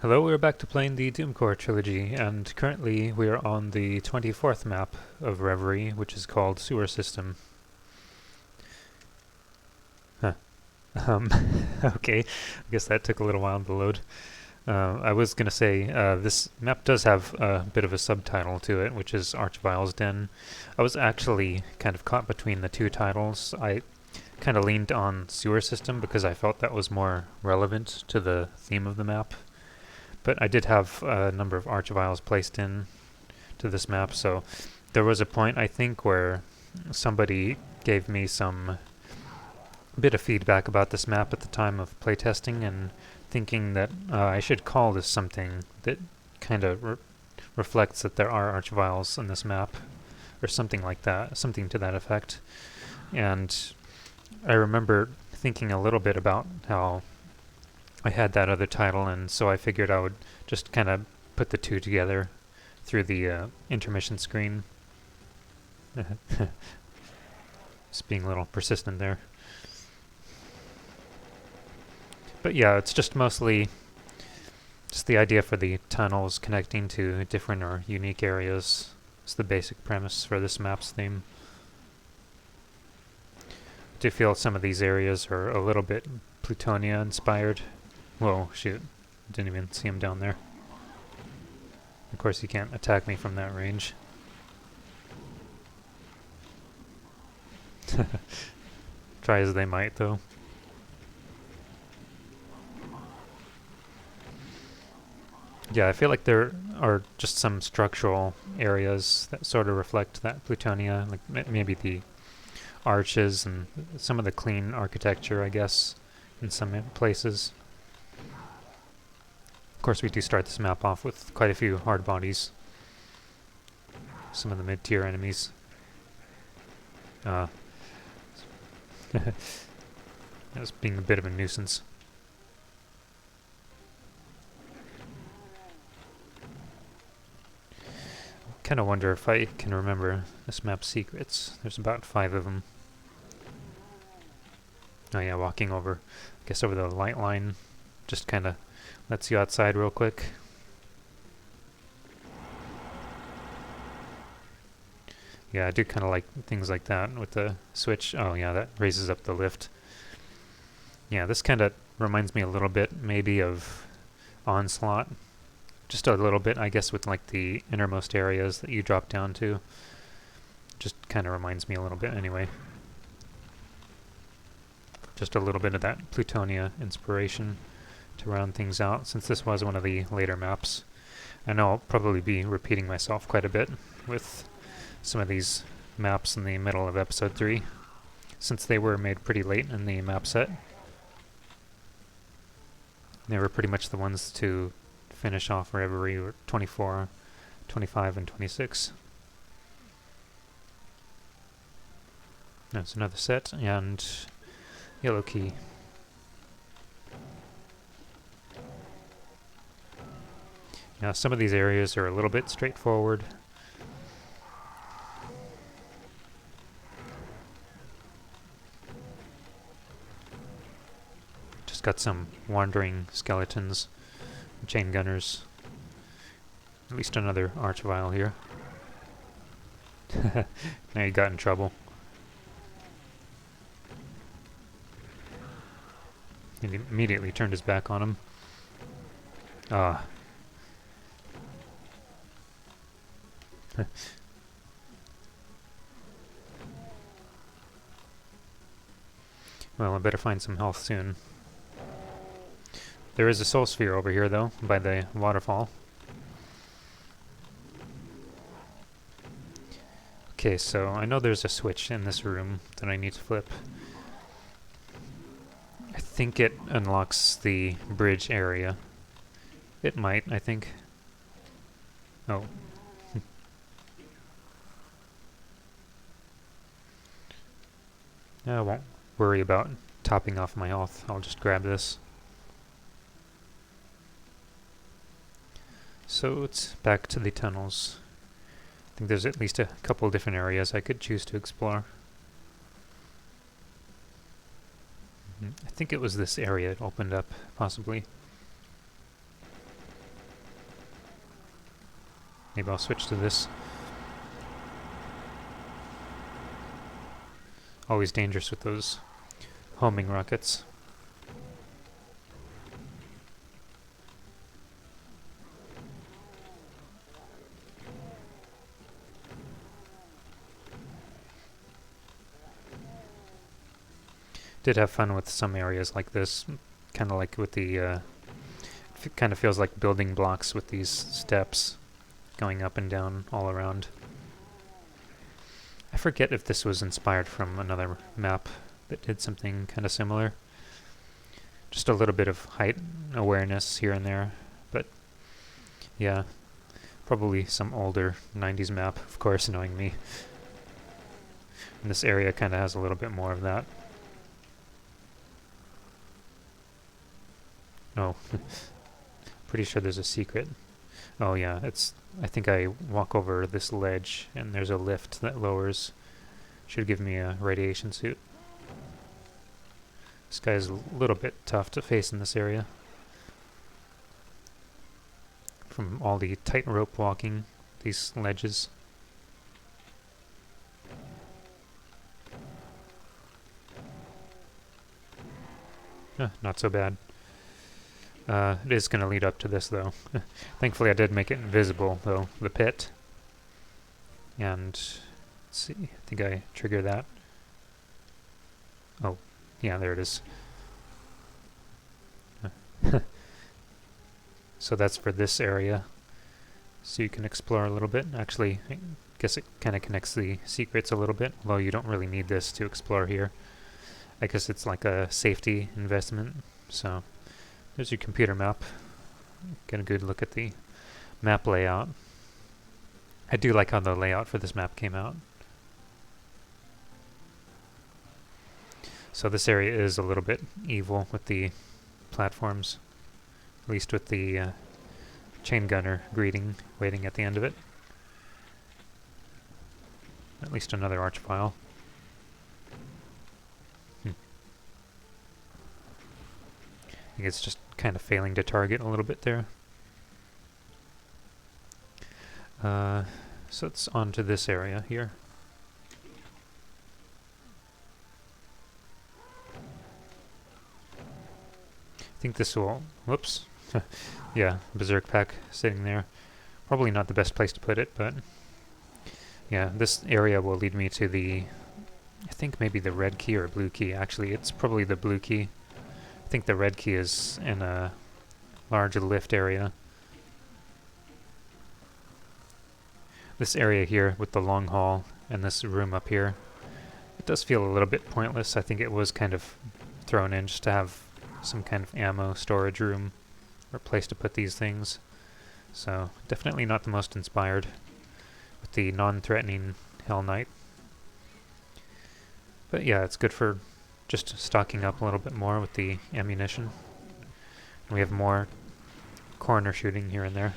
Hello, we're back to playing the Doomcore Trilogy, and currently we are on the 24th map of Reverie, which is called Sewer System. Huh. Um, okay, I guess that took a little while to load. I was going to say, this map does have a bit of a subtitle to it, which is Archival's Den. I was actually kind of caught between the two titles. I kind of leaned on Sewer System because I felt that was more relevant to the theme of the map. But I did have a number of archiviles placed in to this map, so there was a point, I think, where somebody gave me some bit of feedback about this map at the time of playtesting, and thinking that I should call this something that kind of reflects that there are archiviles in this map, or something like that, something to that effect. And I remember thinking a little bit about how I had that other title, and so I figured I would just kind of put the two together through the intermission screen. Just being a little persistent there. But yeah, it's just mostly just the idea for the tunnels connecting to different or unique areas. It's the basic premise for this map's theme. I do feel some of these areas are a little bit Plutonia inspired. Whoa, shoot. Didn't even see him down there. Of course, he can't attack me from that range. Try as they might, though. Yeah, I feel like there are just some structural areas that sort of reflect that Plutonia, like maybe the arches and some of the clean architecture, I guess, in some places. Of course, we do start this map off with quite a few hard bodies. Some of the mid-tier enemies. That's being a bit of a nuisance. Kind of wonder if I can remember this map's secrets. There's about 5 of them. Oh yeah, walking over, I guess over the light line just kind of lets you outside real quick. Yeah, I do kind of like things like that with the switch. Oh yeah, that raises up the lift. Yeah, this kind of reminds me a little bit maybe of Onslaught. Just a little bit, I guess, with like the innermost areas that you drop down to. Just kind of reminds me a little bit anyway. Just a little bit of that Plutonia inspiration to round things out, since this was one of the later maps. I know I'll probably be repeating myself quite a bit with some of these maps in the middle of episode 3, since they were made pretty late in the map set. They were pretty much the ones to finish off Reverie, 24, 25, and 26. That's another set, and yellow key. Now some of these areas are a little bit straightforward. Just got some wandering skeletons, chain gunners. At least another archivile here. Now he got in trouble. He immediately turned his back on him. Ah. Well, I better find some health soon. There is a soul sphere over here, though, by the waterfall. Okay, so I know there's a switch in this room that I need to flip. I think it unlocks the bridge area. It might, I think. Oh. I won't worry about topping off my health. I'll just grab this. So it's back to the tunnels. I think there's at least a couple different areas I could choose to explore. I think it was this area it opened up, possibly. Maybe I'll switch to this. Always dangerous with those homing rockets. Did have fun with some areas like this, kind of like with the, it kind of feels like building blocks with these steps going up and down all around. I forget if this was inspired from another map that did something kind of similar. Just a little bit of height awareness here and there, but yeah, probably some older 90s map, of course, knowing me. And this area kind of has a little bit more of that. Oh, pretty sure there's a secret. Oh yeah, it's, I think I walk over this ledge and there's a lift that lowers. Should give me a radiation suit. This guy's a little bit tough to face in this area. From all the tightrope walking, these ledges. Not so bad. It is going to lead up to this, though. Thankfully, I did make it invisible, though, the pit. And, let's see, I think I trigger that. Oh, yeah, there it is. So that's for this area. So you can explore a little bit. Actually, I guess it kind of connects the secrets a little bit, although you don't really need this to explore here. I guess it's like a safety investment, so... There's your computer map. Get a good look at the map layout. I do like how the layout for this map came out. So this area is a little bit evil with the platforms, at least with the chain gunner greeting waiting at the end of it. At least another archvile. I think it's just kind of failing to target a little bit there. So it's on to this area here. I think this will... Whoops. Yeah, Berserk Pack sitting there. Probably not the best place to put it, but... Yeah, this area will lead me to the... I think maybe the red key or blue key. Actually, it's probably the blue key. I think the red key is in a large lift area. This area here with the long hall and this room up here, it does feel a little bit pointless. I think it was kind of thrown in just to have some kind of ammo storage room or place to put these things. So definitely not the most inspired with the non-threatening Hell Knight. But yeah, it's good for just stocking up a little bit more with the ammunition. And we have more corner shooting here and there.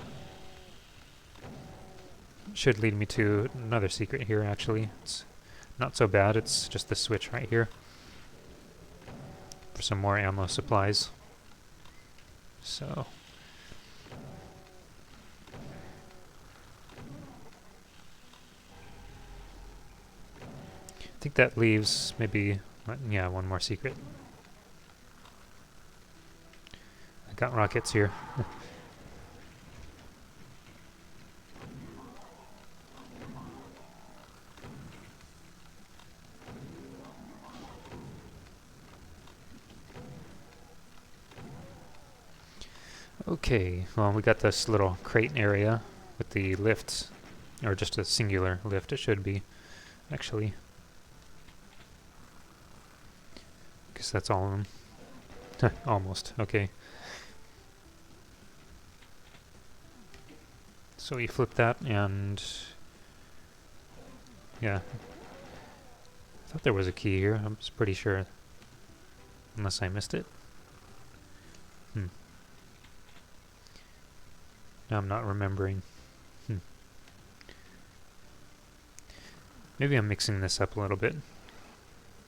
Should lead me to another secret here, actually. It's not so bad, it's just the switch right here for some more ammo supplies. So... I think that leaves maybe... yeah, one more secret. I got rockets here. Okay, well, we got this little crate area with the lifts, or just a singular lift, it should be, actually. Guess that's all of them. Almost, okay. So we flip that and... yeah. I thought there was a key here, I was pretty sure. Unless I missed it. Now I'm not remembering. Maybe I'm mixing this up a little bit.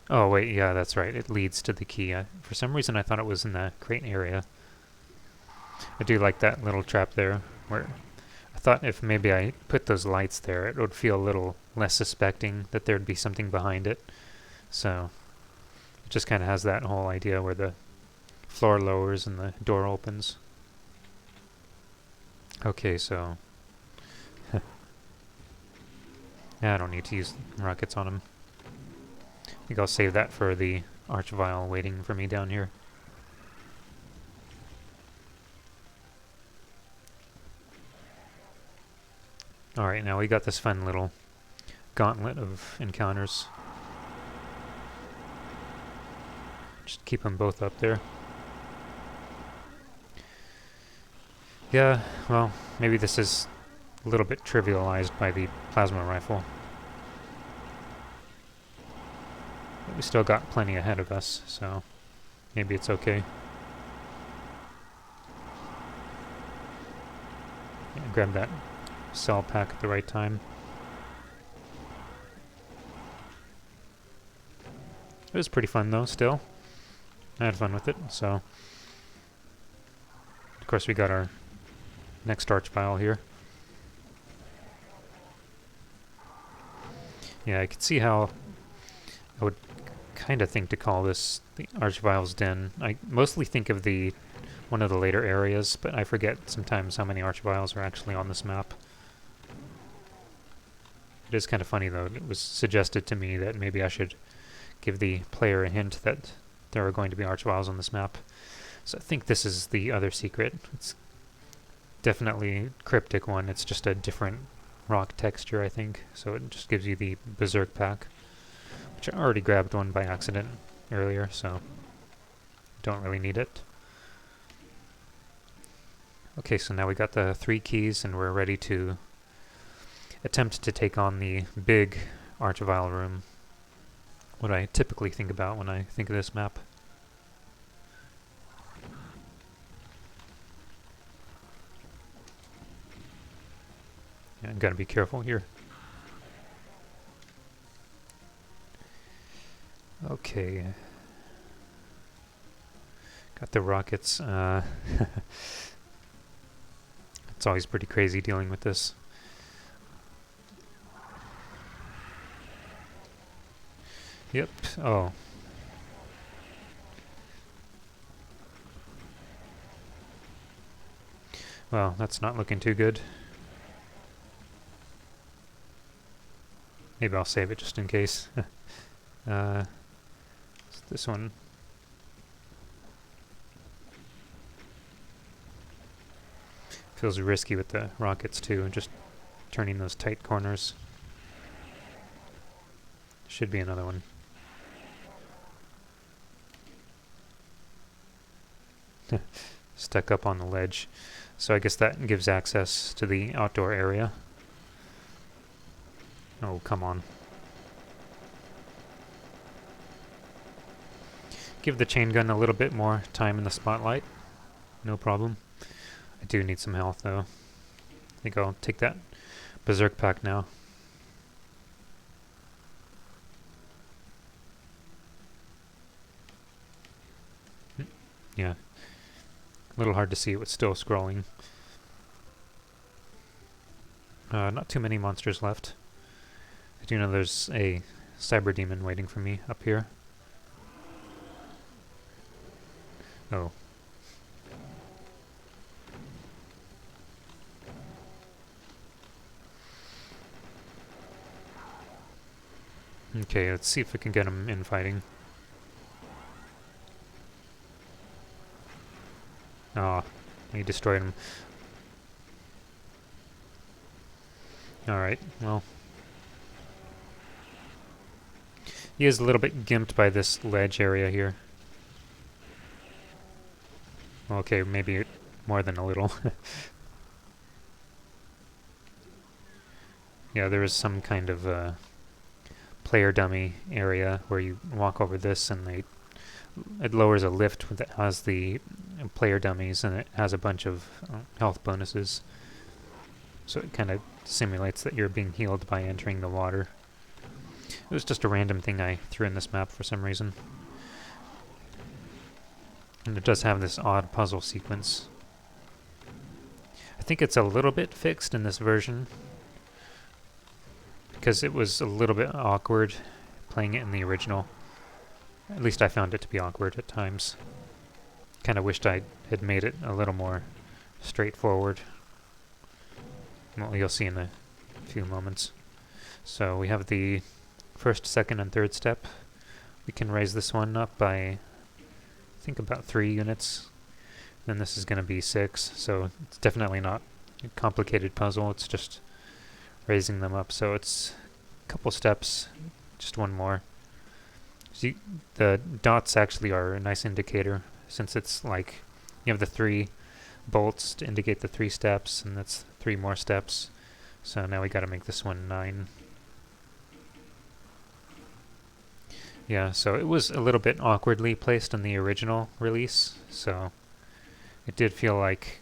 Oh wait, yeah, that's right. It leads to the key. For some reason I thought it was in the crate area. I do like that little trap there, where thought if maybe I put those lights there, it would feel a little less suspecting that there'd be something behind it. So it just kind of has that whole idea where the floor lowers and the door opens. Okay, so yeah, I don't need to use rockets on him. I think I'll save that for the Archivile waiting for me down here. Alright, now we got this fun little gauntlet of encounters. Just keep them both up there. Yeah, well, maybe this is a little bit trivialized by the plasma rifle. But we still got plenty ahead of us, so maybe it's okay. Yeah, grab that cell pack at the right time. It was pretty fun though, still. I had fun with it, so. Of course we got our next Archivile here. Yeah, I could see how I would kind of think to call this the Archivile's Den. I mostly think of one of the later areas, but I forget sometimes how many Archiviles are actually on this map. It is kind of funny though, it was suggested to me that maybe I should give the player a hint that there are going to be Archiviles on this map. So I think this is the other secret. It's definitely a cryptic one, it's just a different rock texture, I think. So it just gives you the Berserk pack, which I already grabbed one by accident earlier, so don't really need it. Okay, so now we got the 3 keys and we're ready to attempt to take on the big Archival Room. What I typically think about when I think of this map. Yeah, I've got to be careful here. Okay. Got the rockets. It's always pretty crazy dealing with this. Yep. Oh. Well, that's not looking too good. Maybe I'll save it just in case. This one. Feels risky with the rockets too, just turning those tight corners. Should be another one. Stuck up on the ledge. So I guess that gives access to the outdoor area. Oh, come on. Give the chain gun a little bit more time in the spotlight. No problem. I do need some health though. I think I'll take that Berserk pack now. Yeah. A little hard to see, it was still scrolling. Not too many monsters left. I do know there's a cyber demon waiting for me up here. Oh. Okay, let's see if we can get him in fighting. Oh, he destroyed him. Alright, well. He is a little bit gimped by this ledge area here. Okay, maybe more than a little. Yeah, there is some kind of player dummy area where you walk over this and it lowers a lift that has the player dummies and it has a bunch of health bonuses. So it kind of simulates that you're being healed by entering the water. It was just a random thing I threw in this map for some reason. And it does have this odd puzzle sequence. I think it's a little bit fixed in this version because it was a little bit awkward playing it in the original. At least I found it to be awkward at times. Kind of wished I had made it a little more straightforward. Well, you'll see in a few moments. So we have the first, second, and third step. We can raise this one up by, I think, about 3 units. Then this is going to be 6, so it's definitely not a complicated puzzle. It's just raising them up. So it's a couple steps, just one more. So the dots actually are a nice indicator, since it's like you have the 3 bolts to indicate the 3 steps, and that's 3 more steps. So now we got to make this one 9. Yeah, so it was a little bit awkwardly placed in the original release, so it did feel like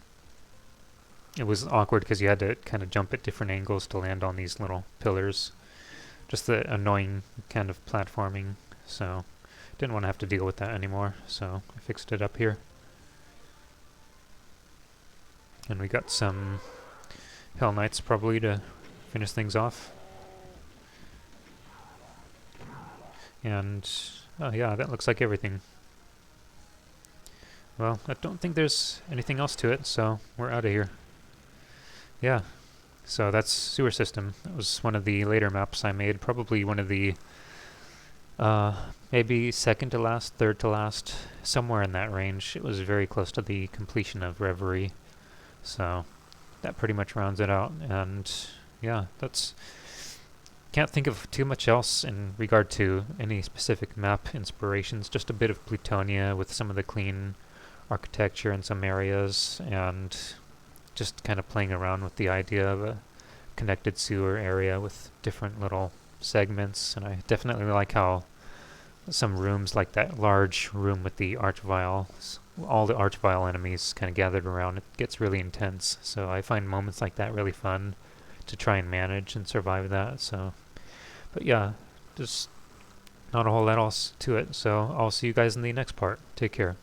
it was awkward because you had to kind of jump at different angles to land on these little pillars. Just the annoying kind of platforming, so didn't want to have to deal with that anymore, so I fixed it up here. And we got some Hell Knights probably to finish things off. And, oh yeah, that looks like everything. Well, I don't think there's anything else to it, so we're out of here. Yeah, so that's Sewer System. That was one of the later maps I made, probably one of the, maybe second to last, third to last, somewhere in that range. It was very close to the completion of Reverie, so that pretty much rounds it out, and yeah, that's... Can't think of too much else in regard to any specific map inspirations, just a bit of Plutonia with some of the clean architecture in some areas, and just kind of playing around with the idea of a connected sewer area with different little segments. And I definitely like how some rooms, like that large room with the Archviles, all the Archvile enemies kind of gathered around, it gets really intense. So I find moments like that really fun to try and manage and survive that. So, but yeah, just not a whole lot else to it. So I'll see you guys in the next part. Take care.